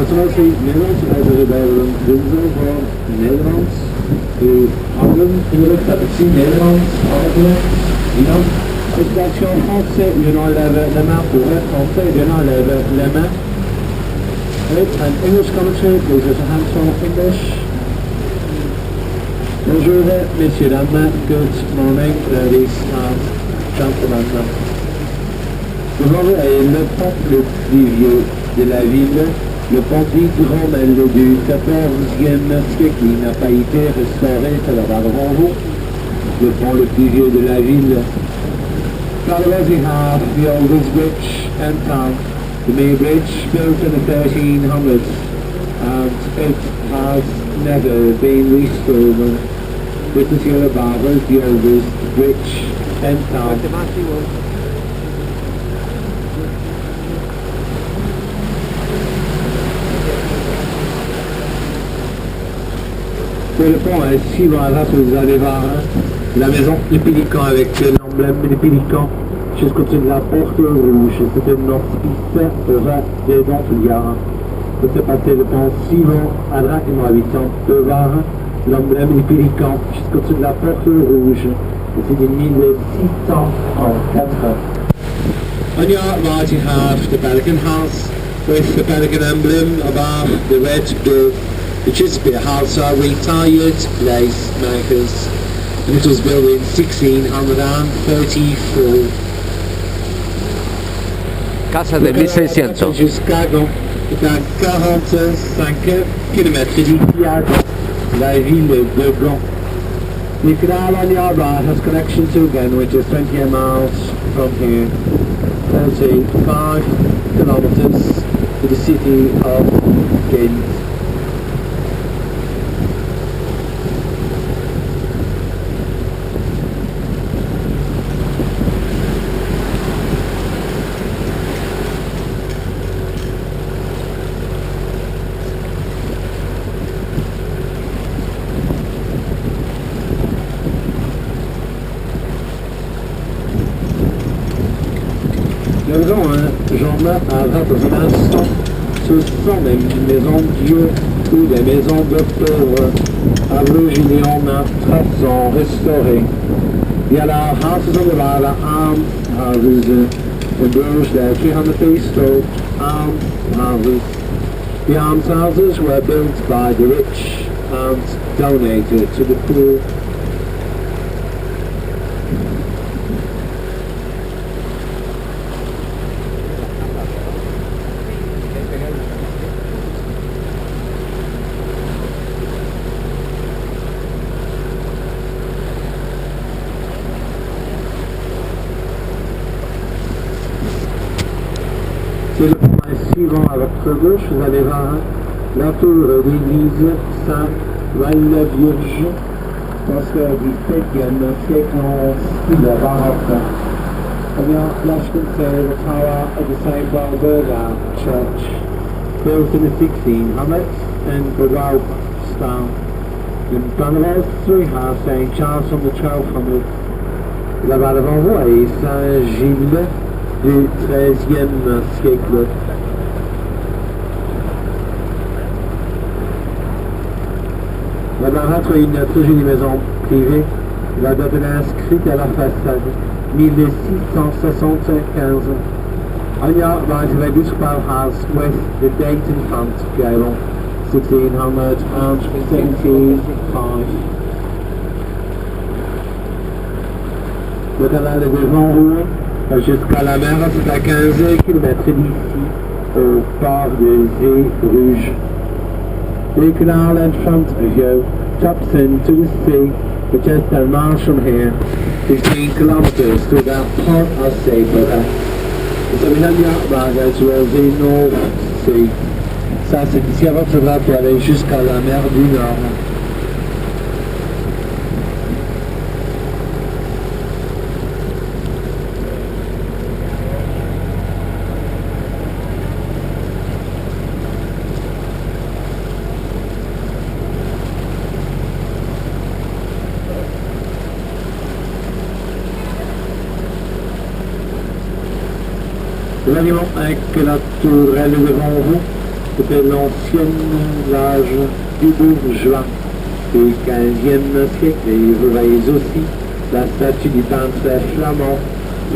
zoals die Nederlandse uitdrukken dinsdag van Nederlands, de anderen in de lucht hebben zien Nederlands, anglais, dan is dat je en français, je n'en lève la main pour être français, je n'en lève la main. En Engels kan het zijn, dus is een hands-on English. Bonjour, messieurs, dames, good morning, ladies and gentlemen. Nous avons le pont le plus vieux de la ville, le pont Rommel du 14e siècle, qui n'a pas été restauré, c'est là-bas devant vous. Le pont le plus vieux de la ville. Otherwise we have the oldest bridge in town, the main bridge built in the 1300s, and it has never been restored. This is here above us, the oldest bridge in town. Le pont est si loin là que vous allez voir la maison du Pélican avec l'emblème du Pélican jusqu'au dessus de la porte rouge. C'est une hospice pour des dents de gare. Vous faites passer le pont suivant à droite et à 800 de voir l'emblème du Pélican jusqu'au dessus de la porte rouge. C'est de 1634. On your right you have the Pelican House with the Pelican emblem above the red door. It used to be a house of retired lace makers, and it was built in 1634. Casa de 1600. Jusqu'à 45 km d'ici la ville de Blanc. The canal on your right has connection to Greenwich, which is 20 miles from here. 35 kilometers to the city of Ghent. Jean-Marc arrête dans un instant, ce sont des maisons de Dieu ou des maisons de pauvres, abrogées en sont restaurées. Il y a la houses on the right, the almshouses, the Bruges there, 300 peso almshouses. The almshouses were built by the rich and donated to the poor. C'est le point suivant à votre gauche, vous allez voir la tour de l'église Sainte-Val-la-Vierge, parce que du 7e siècle en style baroque. And the last can say the tower of the St. Walburga Church, built in the 1600s in Baroque style. In Donovan, three half St. Charles from the 1200s. Là-bas devant vous, et Saint-Gilles du 13e siècle. Là-bas, une très jolie maison privée. La date est inscrite à la façade. 1675. On your right, the Bisqual House with the date in front, Gable, 1675. Le canal de Devon-Rouen jusqu'à la mer, c'est à 15 km d'ici, au port de Zé-Rouge. The canal in front of you taps into the sea, which is 10 miles from here, 15 kilometers to that port of Saint-Bernard. Vous avez la Niagara towards the North Sea. Ça, c'est ici à votre droite pour aller jusqu'à la mer du Nord. L'animal avec la tourelle devant vous, C'était l'ancien âge du bourgeois du XVe siècle et vous voyez aussi la statue du peintre flamand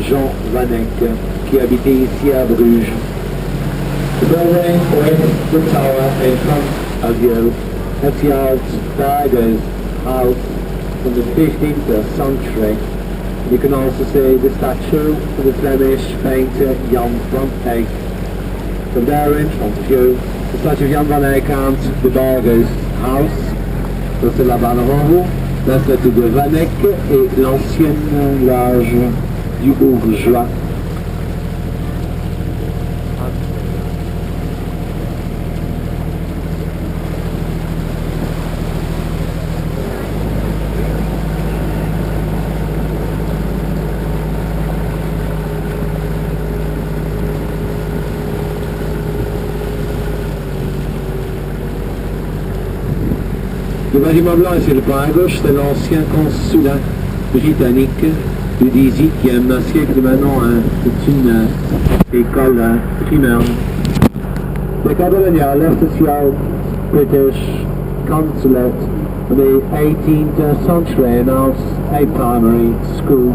Jean Van Eyck qui habitait ici à Bruges. The building with the tower in front of you, that's the old Berger's house from the 15th century. You can also see the statue of the Flemish painter Jan van Eyck. From there in front of you, the statue of Jan van Eyck and the Berger's house. Ça c'est là-bas devant vous, la statue de Van Eyck et l'ancienne loge du bourgeois. Le bâtiment blanc est sur le plan à gauche, c'est l'ancien consulat britannique du XVIIIe siècle. Maintenant, c'est une école primaire. L'école coloniale, l'official British consulate in the 18th century and also a primary school.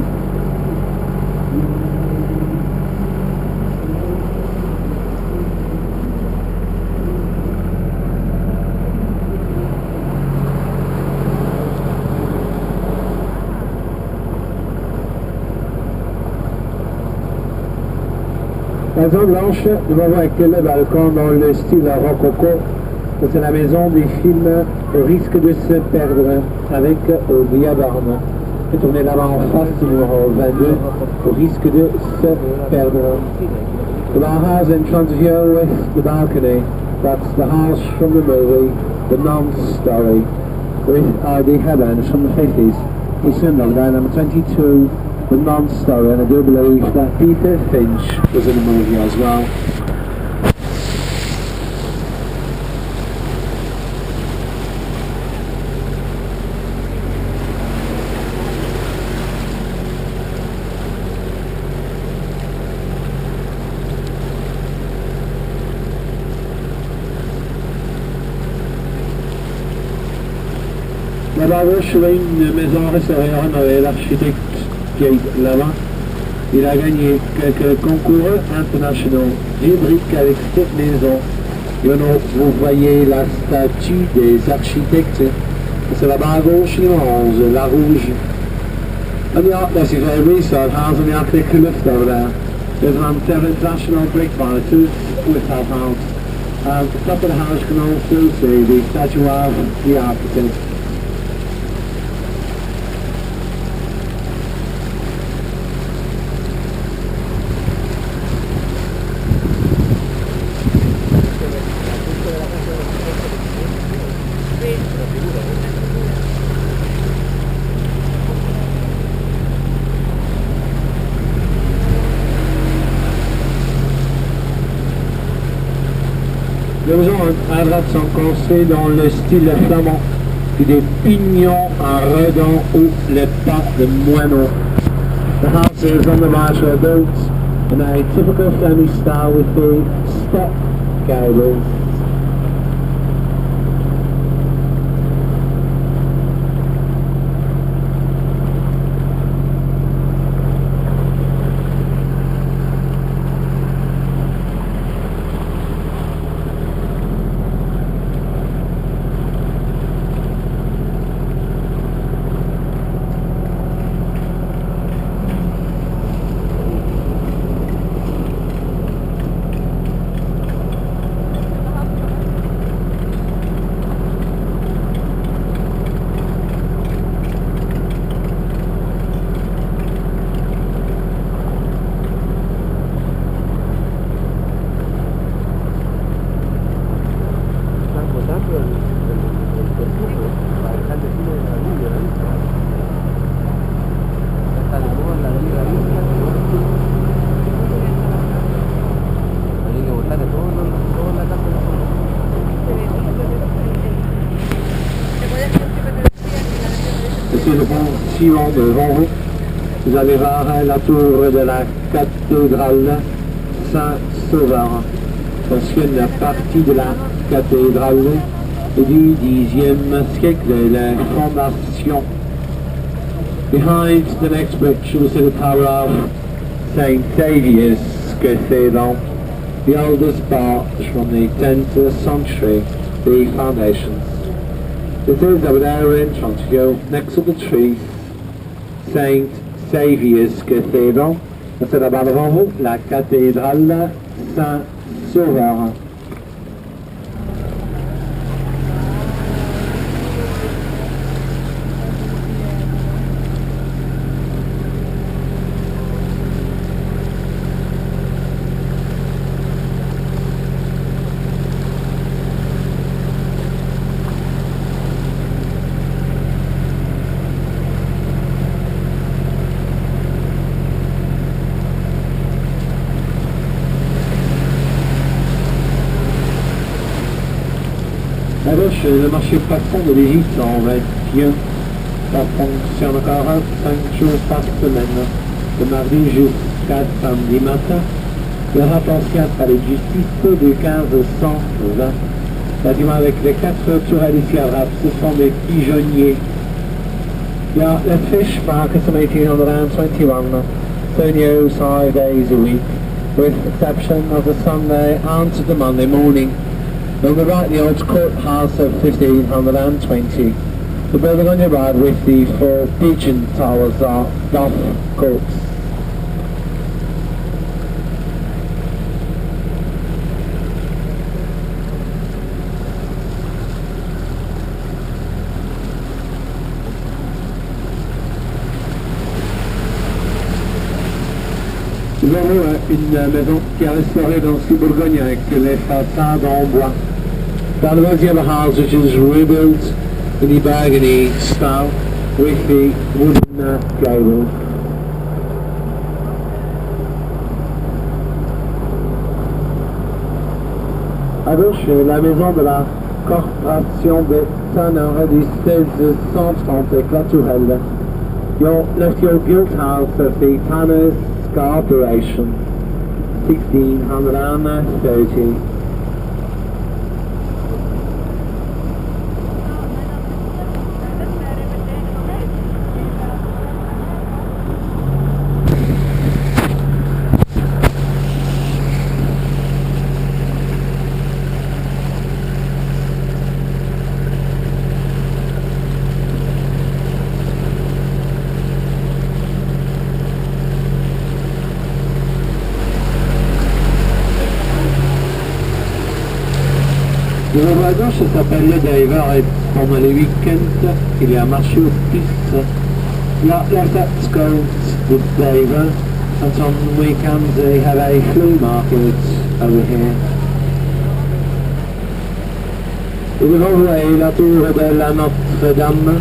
La maison blanche, nous allons avec le balcon dans le style rococo. C'est la maison des films Au risque de se perdre avec Olivia Barnes. Et tournez là-bas en face, numéro 22, Au risque de se perdre. The bar house in front of you with the balcony. That's the house from the movie, The Non-Story, with the headlines from the 50s. We soon know guy number 22. The Non-Story, and I do believe that Peter Finch was in the movie as well. Là-bas à gauche, je vois une maison restaurée rénovée, l'architecte qui est là-bas. Il a gagné quelques concours internationaux du briques avec cette maison. Et vous voyez la statue des architectes. C'est là-bas à gauche, numéro 11, la rouge. And the art desk is very research house and the architect lift over there. There's an international brick furniture with that house. At the top of the house you can also see the statue of the architect. Les maisons à droite sont construites dans le style flamand, puis des pignons en redon ou les pas de moineau. The houses on the right were built in a typical Flemish style with the step gables. C'est le pont suivant devant vous. Vous allez voir la tour de la cathédrale Saint-Sauveur. contiennent la partie de la cathédrale du Xe siècle, la fondation. Behind the next bridge you will see the tower of St. Saviour's Cathedral, the oldest part from the 10th century, the foundations. This is over there in front of you, next to the trees, St. Saviour's Cathedral. C'est là-bas devant vous, la cathédrale Saint-Sauveur. À gauche, le marché passant de l'Égypte en 21. Ça fonctionne encore 5 jours par semaine, de mardi jusqu'à samedi matin. Le rapport 4 à la justice de 1520. Bâtiment avec les 4 tours arabes, ce sont des pigeonniers. Yeah, the fish market from 1821, so new 5 days a week, with exception of the Sunday and the Monday morning. On the right, the old courthouse of 1520. The building on your right with the 4 pigeon towers are golf courts. Nous avons une maison qui a restauré dans ce Bourgogne avec les façades en bois. Down the road you have a house which is rebuilt in the Burgundy style with the wooden gables. À gauche, la maison de la corporation des tanneurs du 1630 avec la tourelle. You left your guild house of the Tanners Corporation, 1630. Le voisin s'appelle le driver et pendant les week-ends, il y a marché aux pistes. Yeah, that's goes the driver, and on weekends they have a flea market over here. Et devant vous voyez la tour de la Notre-Dame,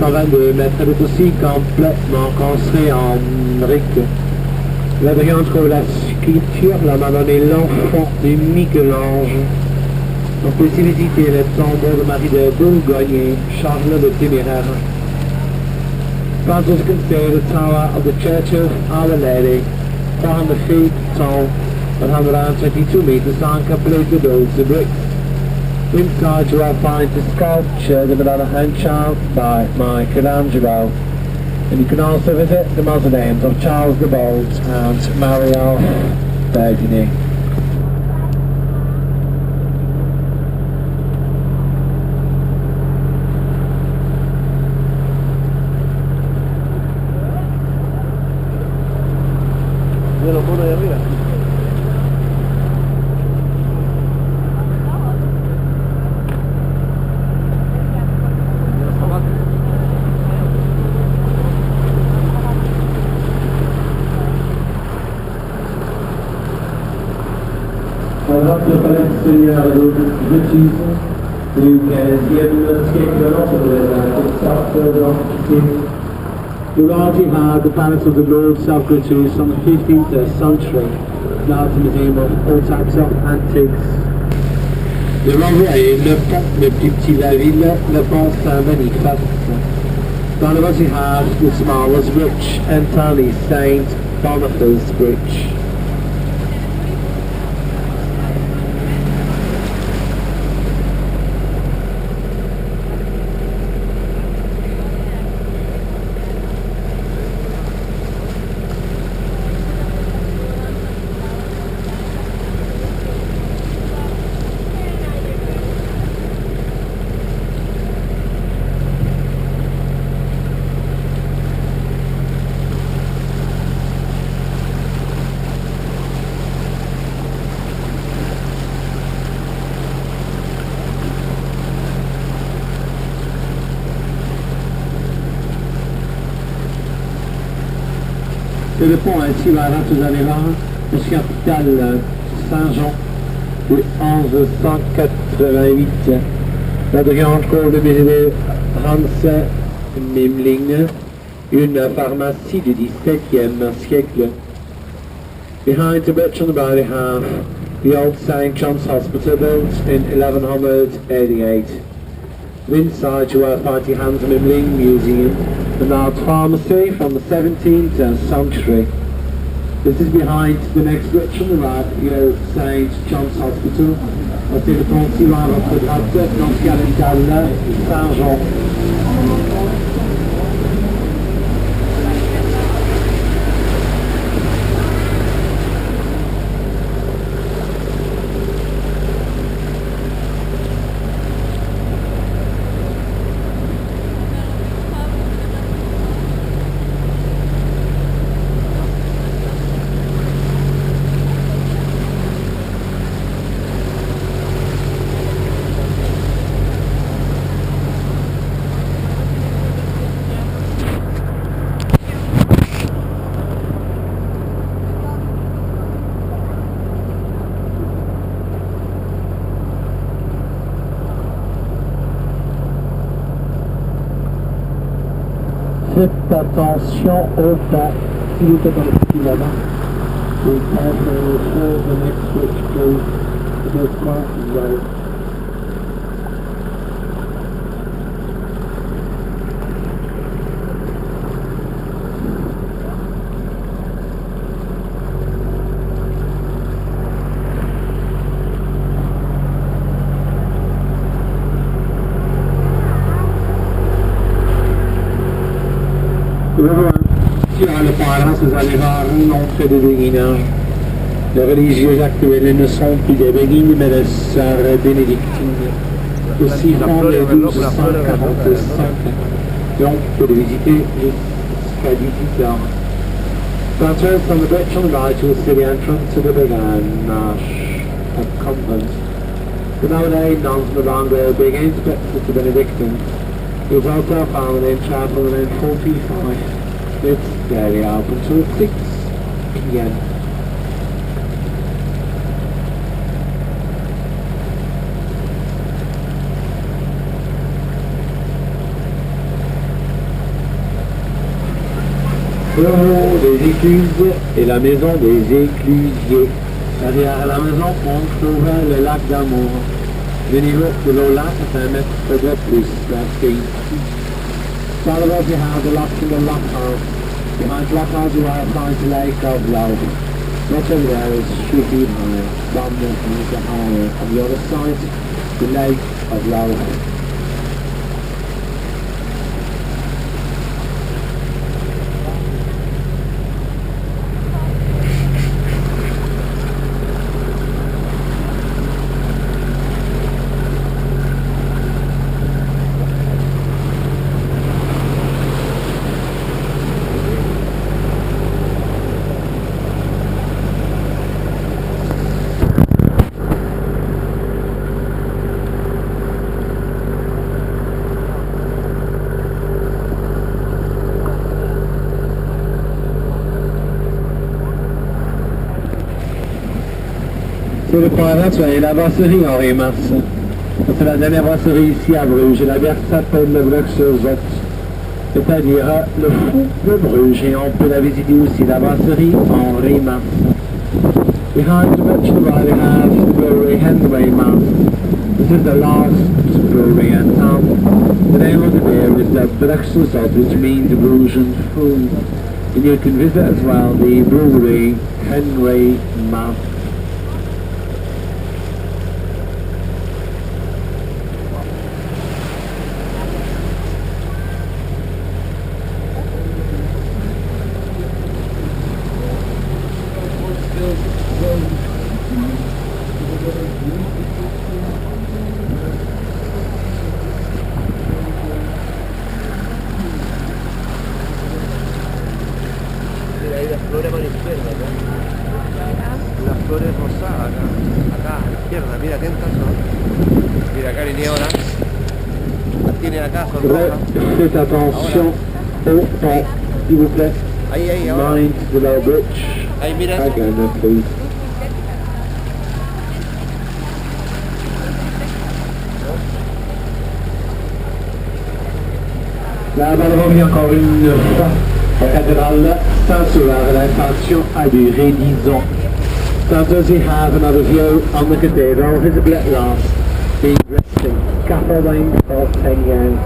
122 mètres, elle est aussi complètement construite en briques. Là-dedans on trouve la sculpture, là m'a donné l'enfant de Michel-Ange. On peut aussi visiter le tombeau de Marie de Bourgogne et Charles le Téméraire. Francis can see the tower of the Church of Our Lady, 400 feet tall, 122 meters and completely built of bricks. Inside you will find the sculpture of the Madonna and Child by Michelangelo. And you can also visit the mausoleums of Charles the Bold and Marie of Burgundy. Lo pone de arriba. Avant de parler du Seigneur de Jesus, du 15e siècle, the largely had the palace of the Lord Socrates from the 15th century, now it's a museum of all types of antiques. Devant vous voyez le pont le plus petit de la ville, le pont Saint-Boniface. Dans le bas you have the smallest bridge, entirely St. Boniface Bridge. C'est le pont ainsi va vous allez voir, le capital Saint-Jean de 1188. La grande cour de musée Hans Memling, une pharmacie du XVIIe siècle. Behind the bridge on the right half, the old St. John's Hospital built in 1188. Inside you will find the Hans Memling Museum, an art pharmacy from the 17th century. This is behind the next bridge on the right, the old St. John's Hospital. C'est le pont qui va à votre droite, dans ce capitale Saint-Jean. Faites attention au pas, s'il était dans le petit là-bas. C'est quand the next switch goes to the front right. Sur le parlant, vous allez voir l'entrée des béguinages. Les religieuses actuelles ne sont plus des béguines, mais des sœurs bénédictines. Aussi fondées 1245. Donc, vous pouvez visiter jusqu'à 18 ans. Transferred from the bridge on the right, you will see the entrance to the Beguinage convent. But nowadays, nuns no longer big inspectors to Benedictine. It was also found in chapel in 45. It's daily open till 6 p.m. Le haut des écluses et la maison des éclusiers. Derrière la maison, on trouvait le lac d'Amour. Le niveau de l'eau là, c'est 1 mètre de plus qu'ici. South of us you have the lock in the lock house. Behind the lock house you have the lake of love. Not over there is Shooty High, dominant meter higher. On the other side, the lake of love. Sur le point là, tu as la brasserie Henri Mars. C'est la dernière brasserie ici à Bruges. Et la bière s'appelle le Bruxelles, c'est-à-dire le fou de Bruges. Et on peut la visiter aussi, la brasserie Henri Mars. Behind the bridge we have the brewery Henry Mars. This is the last brewery in town. The name of the beer is the Bruxelles, which means Bruges food. And you can visit as well the brewery Henry Mars. Las flores van a la izquierda, ¿no? Las flores rosadas acá a la izquierda, mira atentas son. Mira acá viene ahora. Las tiene acá, son rojas. Faites attention au temps, s'il vous plaît. Ahí, ahora. Mind the low bridge. Ahí, mira. Again, please. La balle revient encore une fois. La cathédrale Saint-Sauveur, l'intention a duré 10 ans. So does he have another view on the cathedral, visible at last, being resting, scaffolding for 10 years.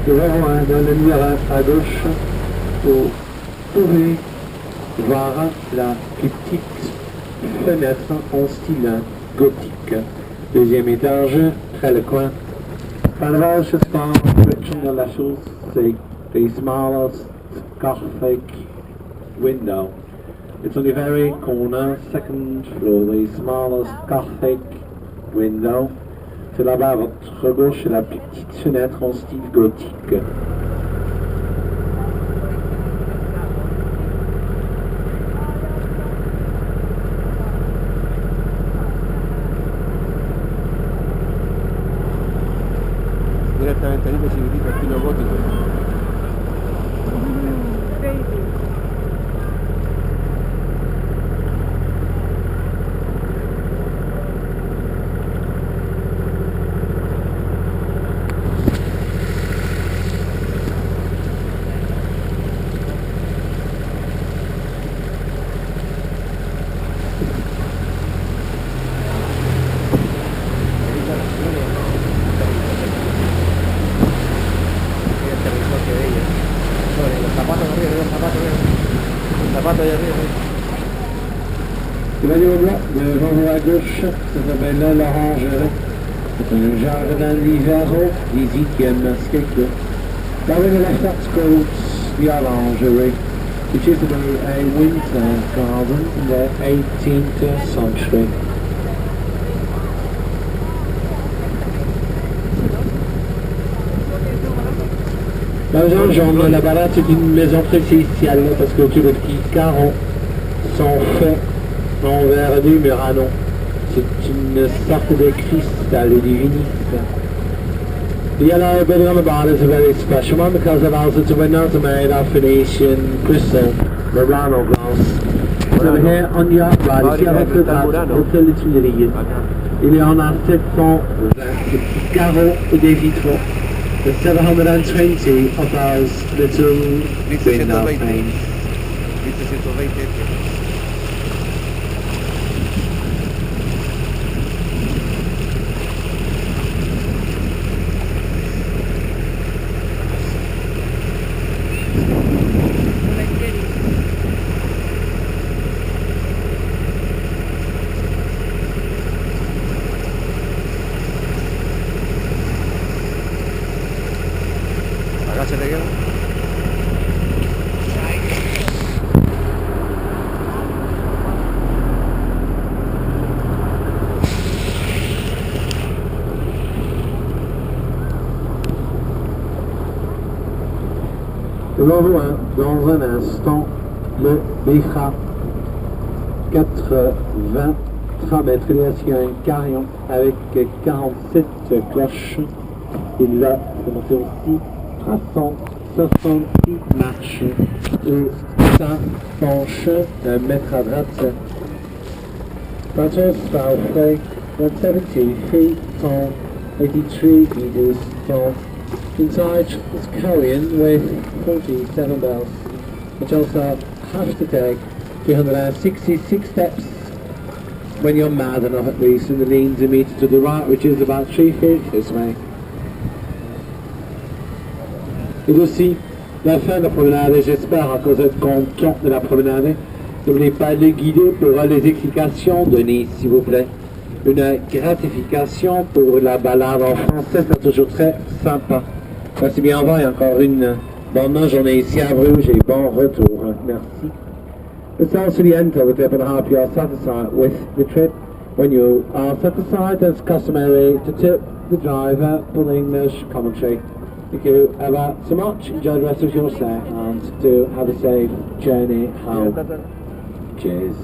Nous avons dans la lumière à gauche, vous pouvez voir la petite fenêtre en style gothique. Deuxième étage, près le coin. Carnival Shakespeare description de la chose, c'est the smallest Gothic window. It's on the very corner, second floor, the smallest Gothic window. C'est là-bas à votre gauche, c'est la petite fenêtre en style gothique. Directamente ahí chiquitito, estilo gótico. Le maillot blanc, devant vous à gauche, ça s'appelle là l'orangerie. C'est un jardin d'hiver, visite skate. Now we're going to start to go to the orangery, which is a winter garden in the 18th century. La maison jaune, la balade, c'est une maison très spéciale parce que tous les petits carreaux sont faits en verre du Murano. C'est une sorte de cristal diviniste. The yellow building on the bar is a very special one because it allows it to windows are made of Phoenician crystal, Murano glass. So here on the right, ici à votre droite, hôtel des Tuileries. Il y en a 720 de petits carreaux et des vitraux. The 720 of those little window panes. 1720. Agáchate, que Nous rejoins dans un instant le BH 80 matriculation un carillon avec 47 cloches. Il va commencer aussi 366 marches et ça penche un mètre à droite. Passengers are flight 170 feet tall, 83 meters tall. Inside is carrying with 47 bells, which also have to take 366 steps when you're mad enough at least, and the leans a metre to the right, which is about 3 feet this way. Et aussi la fin de la promenade, j'espère que vous êtes content de la promenade. N'oubliez pas de guider pour les explications de Nice, s'il vous plaît. Une gratification pour la balade en français, c'est toujours très sympa. Merci bien, au revoir et encore une bonne journée ici à Bruges et bon retour. Merci. It's also the end of the trip and a half you are satisfied with the trip. When you are satisfied, it's customary to tip the driver for the English commentary. Thank you ever so much. Enjoy the rest of your stay and do have a safe journey home. Cheers.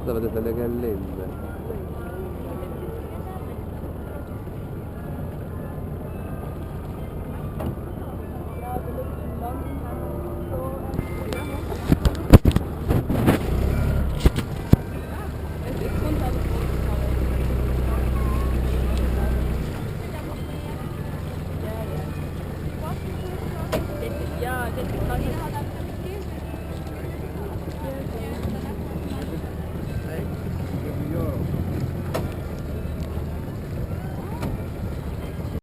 Dove fare le gallette? Ja, das kann ich